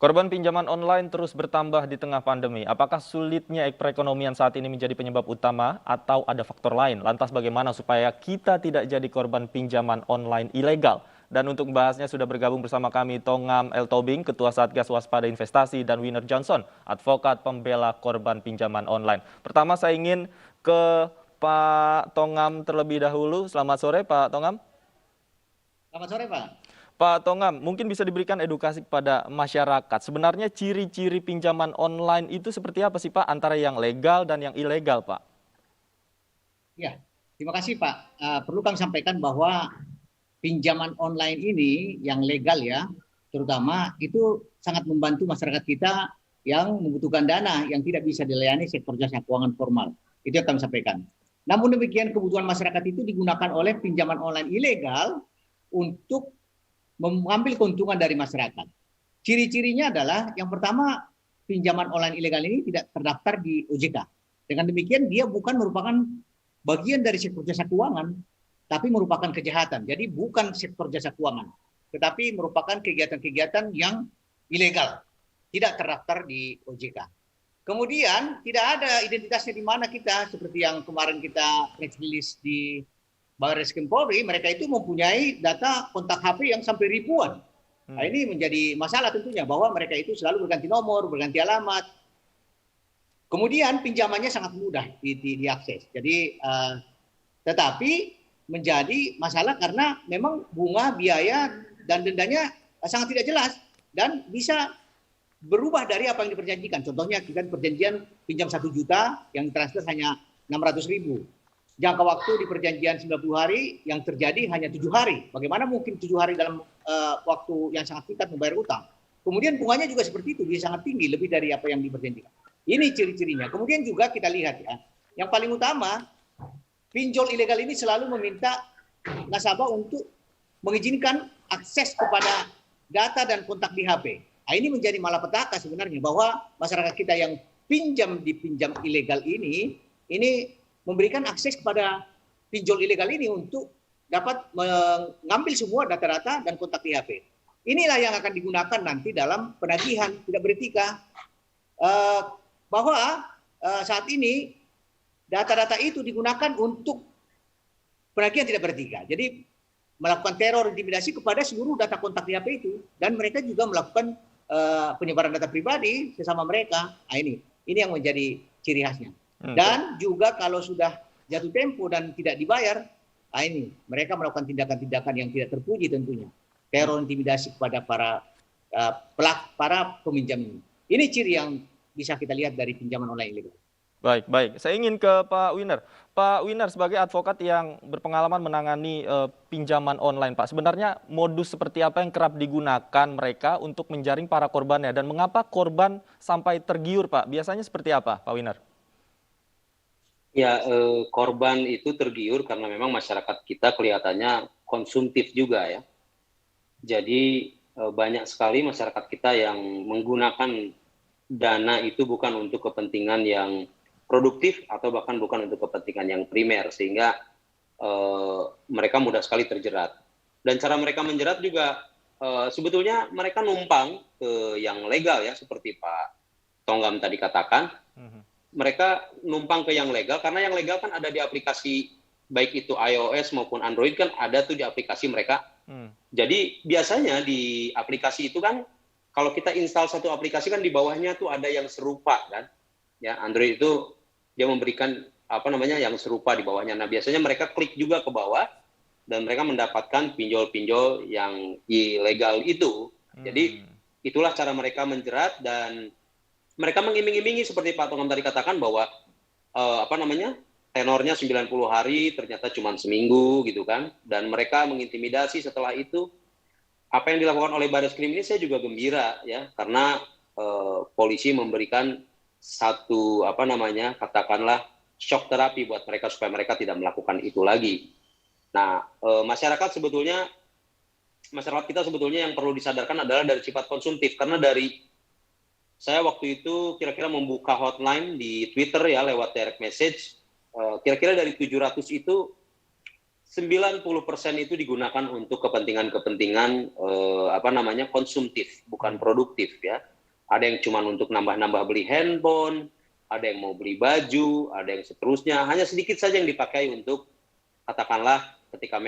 Korban pinjaman online terus bertambah di tengah pandemi. Apakah sulitnya perekonomian saat ini menjadi penyebab utama atau ada faktor lain? Lantas bagaimana supaya kita tidak jadi korban pinjaman online ilegal? Dan untuk membahasnya sudah bergabung bersama kami Tongam L. Tobing, Ketua Satgas Waspada Investasi, dan Winner Johnson, advokat pembela korban pinjaman online. Pertama saya ingin ke Pak Tongam terlebih dahulu. Selamat sore Pak Tongam. Selamat sore, Pak. Pak Tongam, mungkin bisa diberikan edukasi kepada masyarakat. Sebenarnya ciri-ciri pinjaman online itu seperti apa sih Pak antara yang legal dan yang ilegal, Pak? Ya, terima kasih, Pak. Perlu kami sampaikan bahwa pinjaman online ini yang legal ya, terutama itu sangat membantu masyarakat kita yang membutuhkan dana yang tidak bisa dilayani sektor jasa keuangan formal. Itu yang kami sampaikan. Namun demikian kebutuhan masyarakat itu digunakan oleh pinjaman online ilegal untuk mengambil keuntungan dari masyarakat. Ciri-cirinya adalah yang pertama, pinjaman online ilegal ini tidak terdaftar di OJK. Dengan demikian dia bukan merupakan bagian dari sektor jasa keuangan, tapi merupakan kejahatan. Jadi bukan sektor jasa keuangan, tetapi merupakan kegiatan-kegiatan yang ilegal, tidak terdaftar di OJK. Kemudian tidak ada identitasnya di mana kita, seperti yang kemarin kita press release di Barreskrim Polri, mereka itu mempunyai data kontak HP yang sampai ribuan. Nah, ini menjadi masalah tentunya bahwa mereka itu selalu berganti nomor, berganti alamat. Kemudian pinjamannya sangat mudah diakses. Jadi, tetapi menjadi masalah karena memang bunga, biaya, dan dendanya sangat tidak jelas dan bisa berubah dari apa yang diperjanjikan. Contohnya kita perjanjian pinjam 1 juta, yang transfer hanya 600.000. Jangka waktu di perjanjian 90 hari, yang terjadi hanya 7 hari. Bagaimana mungkin 7 hari dalam waktu yang sangat singkat membayar utang? Kemudian bunganya juga seperti itu, dia sangat tinggi, lebih dari apa yang diperjanjikan. Ini ciri-cirinya. Kemudian juga kita lihat ya, yang paling utama, pinjol ilegal ini selalu meminta nasabah untuk mengizinkan akses kepada data dan kontak di HP. Nah, ini menjadi malapetaka sebenarnya, bahwa masyarakat kita yang pinjam di pinjam ilegal ini memberikan akses kepada pinjol ilegal ini untuk dapat mengambil semua data-data dan kontak di HP. Inilah yang akan digunakan nanti dalam penagihan tidak beretika, bahwa saat ini data-data itu digunakan untuk penagihan tidak beretika. Jadi melakukan teror intimidasi kepada seluruh data kontak di HP itu, dan mereka juga melakukan penyebaran data pribadi sesama mereka. Nah, ini yang menjadi ciri khasnya. Dan juga kalau sudah jatuh tempo dan tidak dibayar, nah ini mereka melakukan tindakan-tindakan yang tidak terpuji tentunya. Teror intimidasi kepada para peminjam ini. Ini ciri yang bisa kita lihat dari pinjaman online ilegal. Baik. Saya ingin ke Pak Winner. Pak Winner, sebagai advokat yang berpengalaman menangani pinjaman online, Pak, sebenarnya modus seperti apa yang kerap digunakan mereka untuk menjaring para korbannya? Dan mengapa korban sampai tergiur, Pak? Biasanya seperti apa, Pak Winner? Ya, korban itu tergiur karena memang masyarakat kita kelihatannya konsumtif juga ya. Jadi banyak sekali masyarakat kita yang menggunakan dana itu bukan untuk kepentingan yang produktif atau bahkan bukan untuk kepentingan yang primer, sehingga mereka mudah sekali terjerat. Dan cara mereka menjerat juga sebetulnya mereka numpang ke yang legal ya, seperti Pak Tonggam tadi katakan. Mereka numpang ke yang legal, karena yang legal kan ada di aplikasi, baik itu iOS maupun Android kan ada tuh di aplikasi mereka. Jadi biasanya di aplikasi itu kan, kalau kita install satu aplikasi kan di bawahnya tuh ada yang serupa kan. Ya, Android itu dia memberikan yang serupa di bawahnya. Nah, biasanya mereka klik juga ke bawah dan mereka mendapatkan pinjol-pinjol yang ilegal itu. Jadi itulah cara mereka menjerat, dan mereka mengiming-imingi seperti Pak Tongam tadi katakan bahwa tenornya 90 hari ternyata cuma seminggu gitu kan, dan mereka mengintimidasi. Setelah itu apa yang dilakukan oleh Barreskrim ini saya juga gembira ya, karena polisi memberikan satu katakanlah shock terapi buat mereka supaya mereka tidak melakukan itu lagi. Nah, masyarakat kita sebetulnya yang perlu disadarkan adalah dari sifat konsumtif, karena saya waktu itu kira-kira membuka hotline di Twitter ya lewat direct message, kira-kira dari 700 itu 90% itu digunakan untuk kepentingan-kepentingan konsumtif, bukan produktif ya. Ada yang cuma untuk nambah-nambah beli handphone, ada yang mau beli baju, ada yang seterusnya. Hanya sedikit saja yang dipakai untuk, katakanlah ketika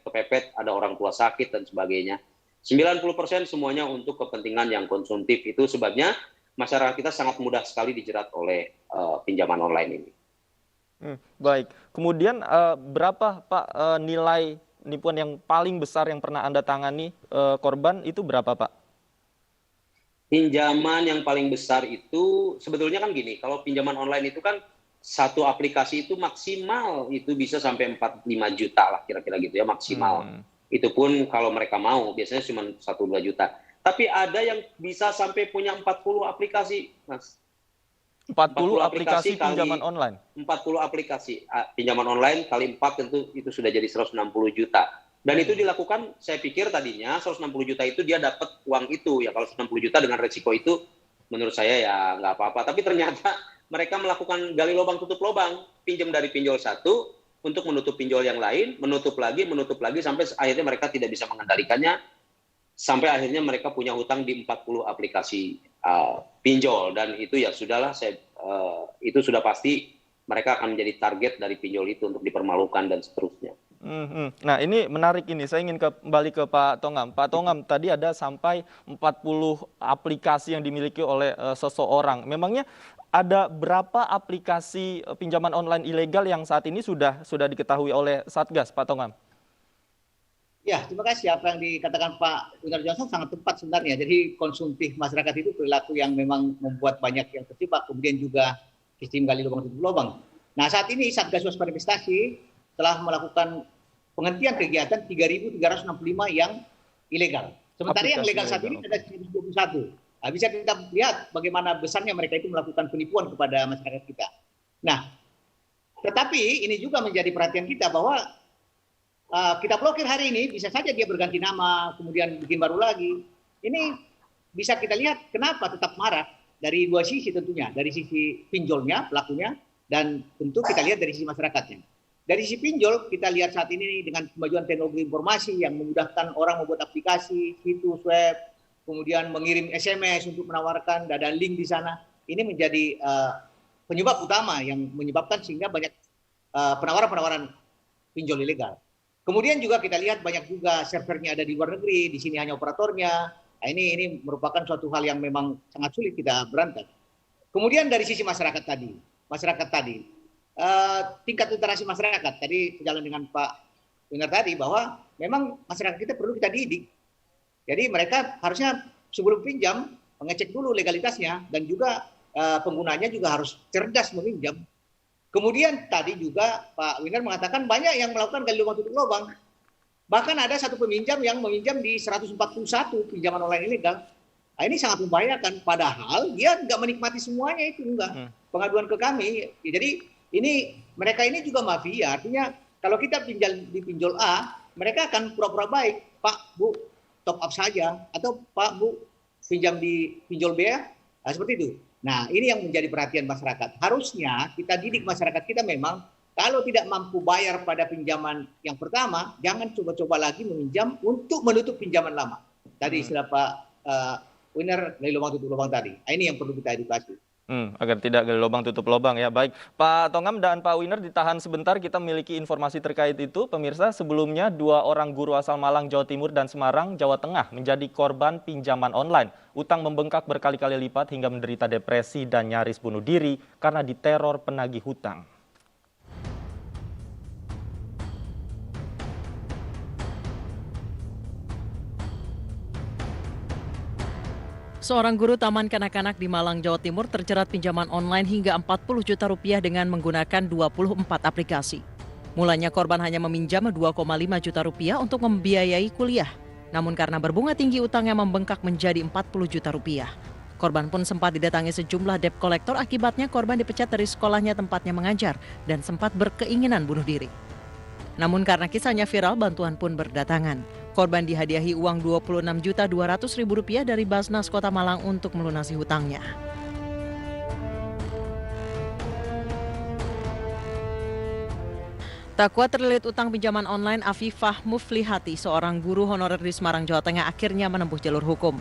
kepepet, ada orang tua sakit dan sebagainya. 90% semuanya untuk kepentingan yang konsumtif. Itu sebabnya masyarakat kita sangat mudah sekali dijerat oleh pinjaman online ini. Baik. Kemudian berapa Pak nilai penipuan yang paling besar yang pernah Anda tangani korban itu berapa Pak? Pinjaman yang paling besar itu sebetulnya kan gini, kalau pinjaman online itu kan satu aplikasi itu maksimal itu bisa sampai 4-5 juta lah kira-kira gitu ya maksimal. Itu pun kalau mereka mau, biasanya cuma 1-2 juta. Tapi ada yang bisa sampai punya 40 aplikasi, Mas. 40 aplikasi pinjaman online? 40 aplikasi pinjaman online kali 4 tentu itu sudah jadi 160 juta. Dan itu dilakukan, saya pikir tadinya 160 juta itu dia dapat uang itu. Ya kalau 160 juta dengan resiko itu menurut saya ya nggak apa-apa. Tapi ternyata mereka melakukan gali lubang tutup lubang. Pinjam dari pinjol satu untuk menutup pinjol yang lain, menutup lagi sampai akhirnya mereka tidak bisa mengendalikannya. Sampai akhirnya mereka punya hutang di 40 aplikasi pinjol. Dan itu ya sudahlah, itu sudah pasti mereka akan menjadi target dari pinjol itu untuk dipermalukan dan seterusnya. Nah ini menarik ini, saya ingin kembali ke Pak Tongam. Pak Tongam, tadi ada sampai 40 aplikasi yang dimiliki oleh seseorang. Memangnya ada berapa aplikasi pinjaman online ilegal yang saat ini sudah diketahui oleh Satgas, Pak Tongam? Ya, terima kasih. Apa yang dikatakan Pak Winner Johnson sangat tepat sebenarnya. Jadi konsumtif masyarakat itu perilaku yang memang membuat banyak yang terjebak, kemudian juga sistem gali lubang tutup lubang. Nah saat ini Satgas Waspada Investasi telah melakukan penghentian kegiatan 3.365 yang ilegal. Sementara yang legal saat ini ada 121. Nah, bisa kita lihat bagaimana besarnya mereka itu melakukan penipuan kepada masyarakat kita. Nah, tetapi ini juga menjadi perhatian kita bahwa kita blokir hari ini, bisa saja dia berganti nama, kemudian bikin baru lagi. Ini bisa kita lihat kenapa tetap marak dari dua sisi tentunya. Dari sisi pinjolnya, pelakunya, dan tentu kita lihat dari sisi masyarakatnya. Dari sisi pinjol, kita lihat saat ini dengan kemajuan teknologi informasi yang memudahkan orang membuat aplikasi, situs web, kemudian mengirim SMS untuk menawarkan, ada link di sana. Ini menjadi penyebab utama yang menyebabkan sehingga banyak penawaran-penawaran pinjol ilegal. Kemudian juga kita lihat banyak juga servernya ada di luar negeri, di sini hanya operatornya. Nah, ini merupakan suatu hal yang memang sangat sulit kita berantas. Kemudian dari sisi masyarakat tadi, tingkat literasi masyarakat tadi sejalan dengan Pak Winner tadi bahwa memang masyarakat kita perlu kita didik. Jadi mereka harusnya sebelum pinjam mengecek dulu legalitasnya dan juga penggunanya juga harus cerdas meminjam. Kemudian tadi juga Pak Winner mengatakan banyak yang melakukan gali lubang tutup lubang. Bahkan ada satu peminjam yang meminjam di 141 pinjaman online ilegal. Nah, ini sangat membahayakan. Padahal dia nggak menikmati semuanya itu enggak. Pengaduan ke kami. Jadi mereka ini juga mafia. Artinya kalau kita di pinjol A, mereka akan pura-pura baik. Pak, Bu, top up saja. Atau Pak, Bu, pinjam di pinjol B ya. Nah, seperti itu. Nah, ini yang menjadi perhatian masyarakat. Harusnya kita didik masyarakat kita memang kalau tidak mampu bayar pada pinjaman yang pertama, jangan coba-coba lagi meminjam untuk menutup pinjaman lama. Tadi istilah Pak Winner dari lubang tutup lubang tadi. Nah, ini yang perlu kita edukasi. Agar tidak gali lubang tutup lubang ya. Baik, Pak Tongam dan Pak Winner ditahan sebentar, kita memiliki informasi terkait itu. Pemirsa, sebelumnya 2 orang guru asal Malang, Jawa Timur dan Semarang, Jawa Tengah menjadi korban pinjaman online. Utang membengkak berkali-kali lipat hingga menderita depresi dan nyaris bunuh diri karena diteror penagih hutang. Seorang guru taman kanak-kanak di Malang, Jawa Timur terjerat pinjaman online hingga 40 juta rupiah dengan menggunakan 24 aplikasi. Mulanya korban hanya meminjam 2,5 juta rupiah untuk membiayai kuliah. Namun karena berbunga tinggi utangnya membengkak menjadi 40 juta rupiah. Korban pun sempat didatangi sejumlah debt collector, akibatnya korban dipecat dari sekolahnya tempatnya mengajar dan sempat berkeinginan bunuh diri. Namun karena kisahnya viral, bantuan pun berdatangan. Korban dihadiahi uang Rp26.200.000 dari Basnas Kota Malang untuk melunasi hutangnya. Tak kuat terlilit utang pinjaman online, Afifah Muflihati, seorang guru honorer di Semarang, Jawa Tengah, akhirnya menempuh jalur hukum.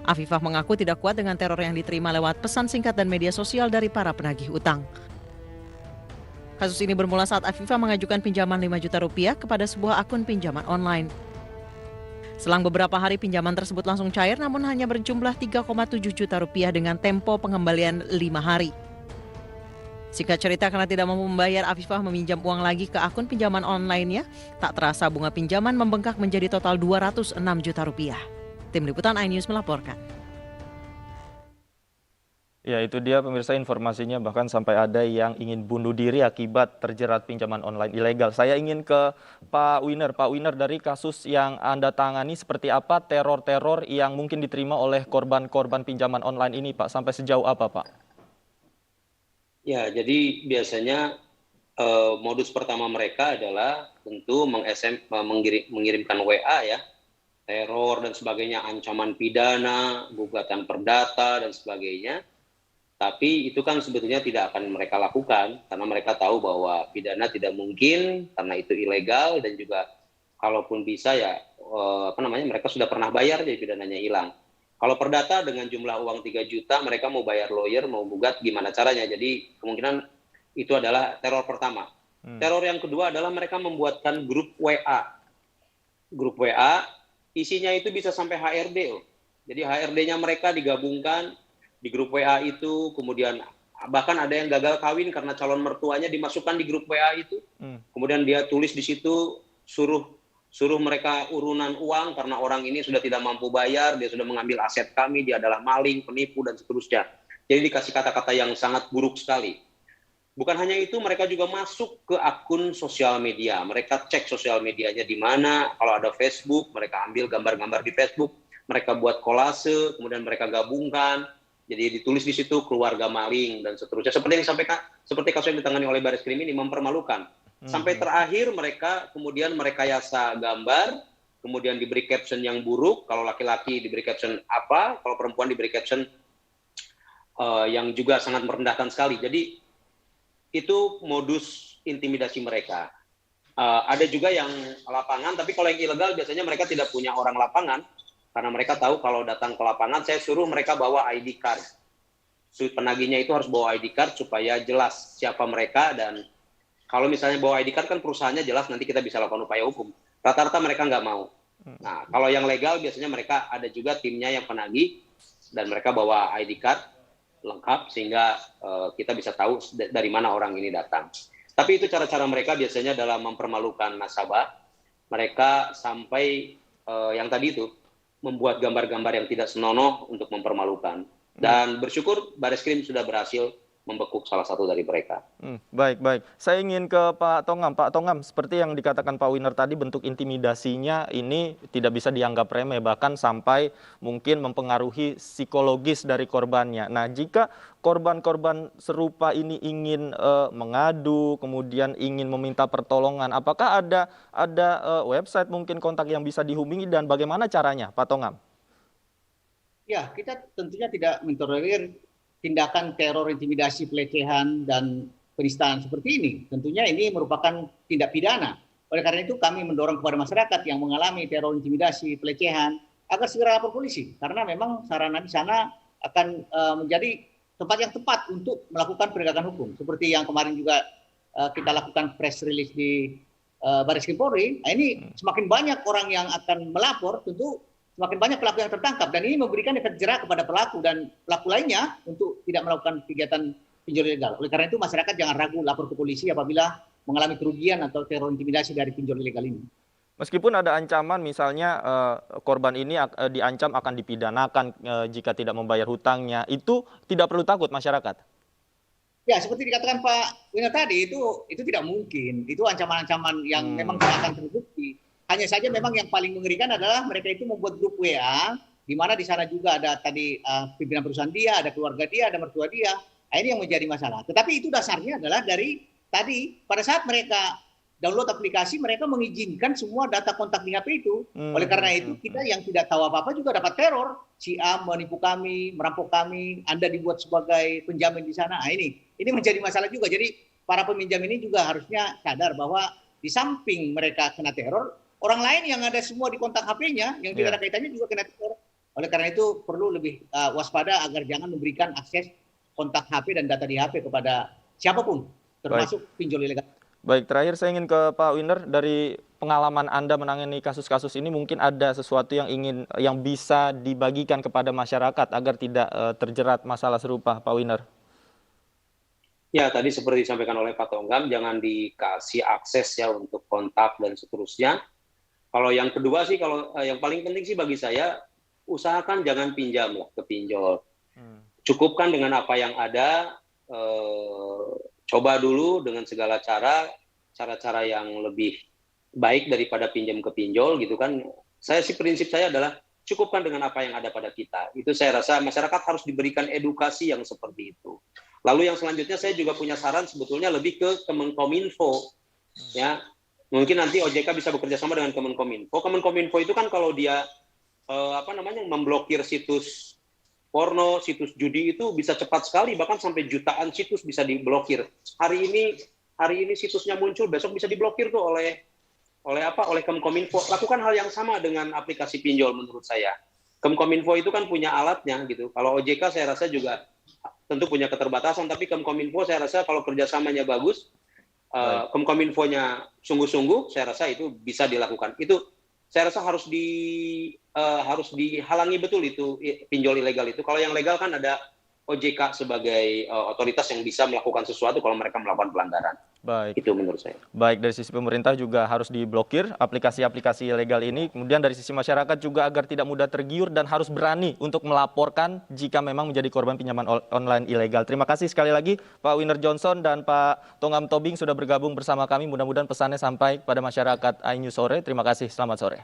Afifah mengaku tidak kuat dengan teror yang diterima lewat pesan singkat dan media sosial dari para penagih utang. Kasus ini bermula saat Afifah mengajukan pinjaman 5 juta rupiah kepada sebuah akun pinjaman online. Selang beberapa hari pinjaman tersebut langsung cair, namun hanya berjumlah 3,7 juta rupiah dengan tempo pengembalian 5 hari. Singkat cerita, karena tidak mampu membayar, Afifah meminjam uang lagi ke akun pinjaman online-nya. Tak terasa bunga pinjaman membengkak menjadi total 206 juta rupiah. Tim Liputan iNews melaporkan. Ya, itu dia pemirsa informasinya, bahkan sampai ada yang ingin bunuh diri akibat terjerat pinjaman online ilegal. Saya ingin ke Pak Winer. Pak Winer, dari kasus yang Anda tangani, seperti apa teror-teror yang mungkin diterima oleh korban-korban pinjaman online ini, Pak? Sampai sejauh apa, Pak? Ya, jadi biasanya modus pertama mereka adalah tentu mengirimkan WA ya, teror dan sebagainya, ancaman pidana, gugatan perdata dan sebagainya. Tapi itu kan sebetulnya tidak akan mereka lakukan karena mereka tahu bahwa pidana tidak mungkin karena itu ilegal, dan juga kalaupun bisa ya mereka sudah pernah bayar jadi pidananya hilang. Kalau perdata dengan jumlah uang 3 juta, mereka mau bayar lawyer, mau gugat, gimana caranya. Jadi kemungkinan itu adalah teror pertama. Teror yang kedua adalah mereka membuatkan grup WA. Grup WA, isinya itu bisa sampai HRD. Jadi HRD-nya mereka digabungkan di grup WA itu, kemudian bahkan ada yang gagal kawin karena calon mertuanya dimasukkan di grup WA itu. Kemudian dia tulis di situ, suruh mereka urunan uang karena orang ini sudah tidak mampu bayar, dia sudah mengambil aset kami, dia adalah maling, penipu, dan seterusnya. Jadi dikasih kata-kata yang sangat buruk sekali. Bukan hanya itu, mereka juga masuk ke akun sosial media. Mereka cek sosial medianya di mana, kalau ada Facebook, mereka ambil gambar-gambar di Facebook, mereka buat kolase, kemudian mereka gabungkan, jadi ditulis di situ keluarga maling, dan seterusnya. Seperti kasus yang ditangani oleh Bareskrim ini, mempermalukan. Sampai terakhir mereka kemudian merekayasa gambar, kemudian diberi caption yang buruk. Kalau laki-laki diberi caption apa, kalau perempuan diberi caption yang juga sangat merendahkan sekali. Jadi itu modus intimidasi mereka. Ada juga yang lapangan, tapi kalau yang ilegal biasanya mereka tidak punya orang lapangan, karena mereka tahu kalau datang ke lapangan, saya suruh mereka bawa ID card. Penagihnya itu harus bawa ID card supaya jelas siapa mereka, dan kalau misalnya bawa ID card kan perusahaannya jelas, nanti kita bisa lakukan upaya hukum. Rata-rata mereka nggak mau. Nah, kalau yang legal biasanya mereka ada juga timnya yang penagih, dan mereka bawa ID card lengkap sehingga kita bisa tahu dari mana orang ini datang. Tapi itu cara-cara mereka biasanya dalam mempermalukan nasabah. Mereka sampai yang tadi itu membuat gambar-gambar yang tidak senonoh untuk mempermalukan. Dan bersyukur Bareskrim sudah berhasil membekuk salah satu dari mereka. Baik. Saya ingin ke Pak Tongam. Pak Tongam, seperti yang dikatakan Pak Winer tadi, bentuk intimidasinya ini tidak bisa dianggap remeh, bahkan sampai mungkin mempengaruhi psikologis dari korbannya. Nah, jika korban-korban serupa ini ingin mengadu, kemudian ingin meminta pertolongan, apakah ada website mungkin kontak yang bisa dihubungi, dan bagaimana caranya, Pak Tongam? Ya, kita tentunya tidak mentolerir tindakan teror, intimidasi, pelecehan, dan penistaan seperti ini. Tentunya ini merupakan tindak pidana. Oleh karena itu kami mendorong kepada masyarakat yang mengalami teror, intimidasi, pelecehan agar segera lapor polisi. Karena memang sarana di sana akan menjadi tempat yang tepat untuk melakukan penegakan hukum. Seperti yang kemarin juga kita lakukan press release di Bareskrim Polri. Nah, ini semakin banyak orang yang akan melapor, tentu semakin banyak pelaku yang tertangkap, dan ini memberikan efek jerak kepada pelaku dan pelaku lainnya untuk tidak melakukan kegiatan pinjol ilegal. Oleh karena itu masyarakat jangan ragu lapor ke polisi apabila mengalami kerugian atau teror intimidasi dari pinjol ilegal ini. Meskipun ada ancaman, misalnya korban ini diancam akan dipidanakan jika tidak membayar hutangnya, itu tidak perlu takut masyarakat? Ya, seperti dikatakan Pak Wina tadi, itu tidak mungkin. Itu ancaman-ancaman yang memang tidak akan terbukti. Hanya saja memang yang paling mengerikan adalah mereka itu membuat grup WA, di mana di sana juga ada tadi pimpinan perusahaan dia, ada keluarga dia, ada mertua dia. Nah, ini yang menjadi masalah. Tetapi itu dasarnya adalah dari tadi, pada saat mereka download aplikasi, mereka mengizinkan semua data kontak di HP itu. Oleh karena itu, kita yang tidak tahu apa-apa juga dapat teror. Si A menipu kami, merampok kami, Anda dibuat sebagai penjamin di sana. Nah, ini menjadi masalah juga. Jadi para peminjam ini juga harusnya sadar bahwa di samping mereka kena teror, orang lain yang ada semua di kontak HP-nya yang tidak ada kaitannya juga kena teror. Oleh karena itu perlu lebih waspada agar jangan memberikan akses kontak HP dan data di HP kepada siapapun, termasuk pinjol ilegal. Baik, terakhir saya ingin ke Pak Winner, dari pengalaman Anda menangani kasus-kasus ini mungkin ada sesuatu yang bisa dibagikan kepada masyarakat agar tidak terjerat masalah serupa, Pak Winner. Ya, tadi seperti disampaikan oleh Pak Tonggam, jangan dikasih akses ya untuk kontak dan seterusnya. Kalau yang kedua sih, kalau yang paling penting sih bagi saya, usahakan jangan pinjam lah ke pinjol. Cukupkan dengan apa yang ada, coba dulu dengan segala cara-cara yang lebih baik daripada pinjam ke pinjol gitu kan. Prinsip saya adalah cukupkan dengan apa yang ada pada kita. Itu saya rasa masyarakat harus diberikan edukasi yang seperti itu. Lalu yang selanjutnya saya juga punya saran sebetulnya lebih ke Kemenkominfo. Ya, mungkin nanti OJK bisa bekerja sama dengan Kemenkominfo. Kemenkominfo itu kan kalau dia memblokir situs porno, situs judi itu bisa cepat sekali, bahkan sampai jutaan situs bisa diblokir. Hari ini situsnya muncul, besok bisa diblokir tuh oleh Kemenkominfo. Lakukan hal yang sama dengan aplikasi pinjol menurut saya. Kemenkominfo itu kan punya alatnya gitu. Kalau OJK saya rasa juga tentu punya keterbatasan, tapi Kemenkominfo saya rasa kalau kerjasamanya bagus, Kemenkominfonya sungguh-sungguh, saya rasa itu bisa dilakukan. Itu saya rasa harus dihalangi betul itu pinjol ilegal itu. Kalau yang legal kan ada OJK sebagai otoritas yang bisa melakukan sesuatu kalau mereka melakukan pelanggaran. Baik. Itu menurut saya. Baik, dari sisi pemerintah juga harus diblokir aplikasi-aplikasi ilegal ini. Kemudian dari sisi masyarakat juga agar tidak mudah tergiur dan harus berani untuk melaporkan jika memang menjadi korban pinjaman online ilegal. Terima kasih sekali lagi Pak Winner Johnson dan Pak Tonggam Tobing sudah bergabung bersama kami. Mudah-mudahan pesannya sampai pada masyarakat iNews Sore. Terima kasih, selamat sore.